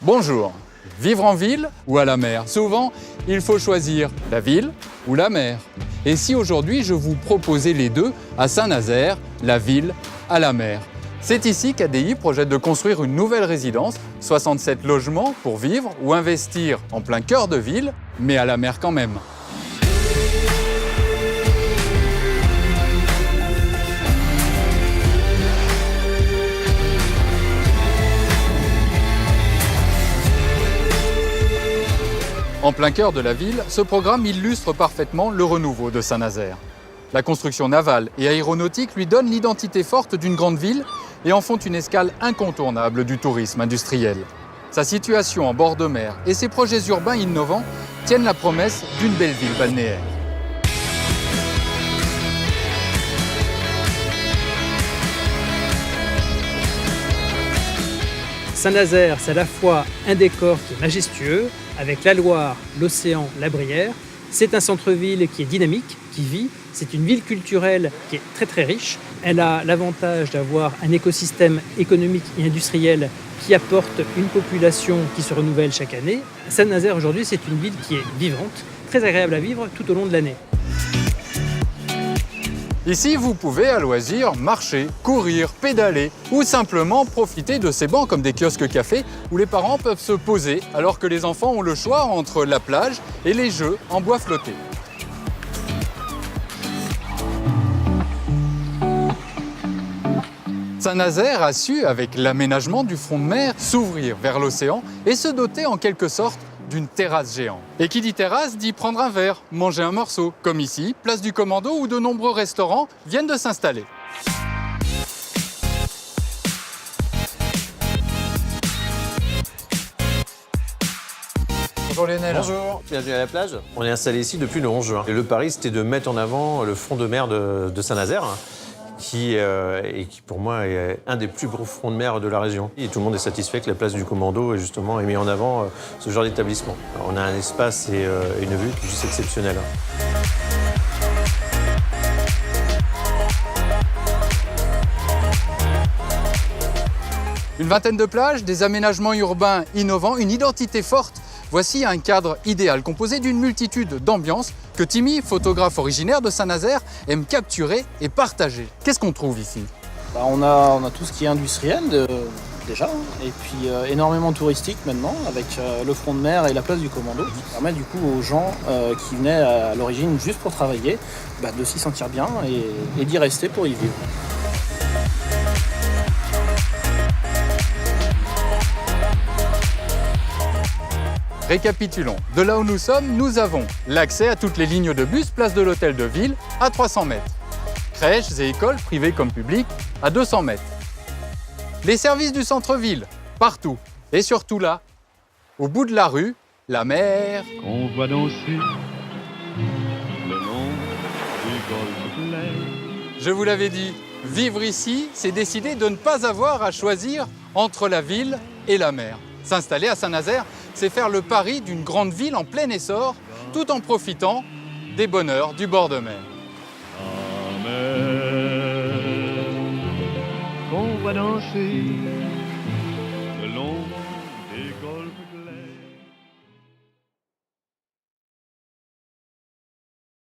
Bonjour. Vivre en ville ou à la mer? Souvent, il faut choisir la ville ou la mer. Et si aujourd'hui je vous proposais les deux à Saint-Nazaire, la ville à la mer? C'est ici qu'ADI projette de construire une nouvelle résidence, 67 logements pour vivre ou investir en plein cœur de ville, mais à la mer quand même. En plein cœur de la ville, ce programme illustre parfaitement le renouveau de Saint-Nazaire. La construction navale et aéronautique lui donne l'identité forte d'une grande ville et en font une escale incontournable du tourisme industriel. Sa situation en bord de mer et ses projets urbains innovants tiennent la promesse d'une belle ville balnéaire. Saint-Nazaire, c'est à la fois un décor qui est majestueux, avec la Loire, l'océan, la Brière. C'est un centre-ville qui est dynamique, qui vit. C'est une ville culturelle qui est très très riche. Elle a l'avantage d'avoir un écosystème économique et industriel qui apporte une population qui se renouvelle chaque année. Saint-Nazaire aujourd'hui, c'est une ville qui est vivante, très agréable à vivre tout au long de l'année. Ici, vous pouvez à loisir marcher, courir, pédaler ou simplement profiter de ces bancs comme des kiosques cafés où les parents peuvent se poser alors que les enfants ont le choix entre la plage et les jeux en bois flotté. Saint-Nazaire a su, avec l'aménagement du front de mer, s'ouvrir vers l'océan et se doter en quelque sorte d'une terrasse géante. Et qui dit terrasse dit prendre un verre, manger un morceau, comme ici, place du Commando où de nombreux restaurants viennent de s'installer. Bonjour Lionel. Bonjour, bienvenue à la plage. On est installé ici depuis le 11 juin. Et le pari, c'était de mettre en avant le front de mer de Saint-Nazaire, qui pour moi est un des plus gros fronts de mer de la région. Et tout le monde est satisfait que la place du Commando justement ait mis en avant ce genre d'établissement. On a un espace et une vue qui est juste exceptionnelle. Une vingtaine de plages, des aménagements urbains innovants, une identité forte. Voici un cadre idéal composé d'une multitude d'ambiances que Timmy, photographe originaire de Saint-Nazaire, aime capturer et partager. Qu'est-ce qu'on trouve ici? On a tout ce qui est industriel déjà, et puis énormément touristique maintenant, avec le front de mer et la place du Commando, qui permet du coup aux gens qui venaient à l'origine juste pour travailler, de s'y sentir bien et d'y rester pour y vivre. Récapitulons. De là où nous sommes, nous avons l'accès à toutes les lignes de bus, place de l'Hôtel de Ville, à 300 mètres. Crèches et écoles, privées comme publiques, à 200 mètres. Les services du centre-ville, partout. Et surtout là, au bout de la rue, la mer. On voit danser le long du golfe clair. Je vous l'avais dit, vivre ici, c'est décider de ne pas avoir à choisir entre la ville et la mer. S'installer à Saint-Nazaire, c'est faire le pari d'une grande ville en plein essor, tout en profitant des bonheurs du bord de mer. La mer qu'on voit danser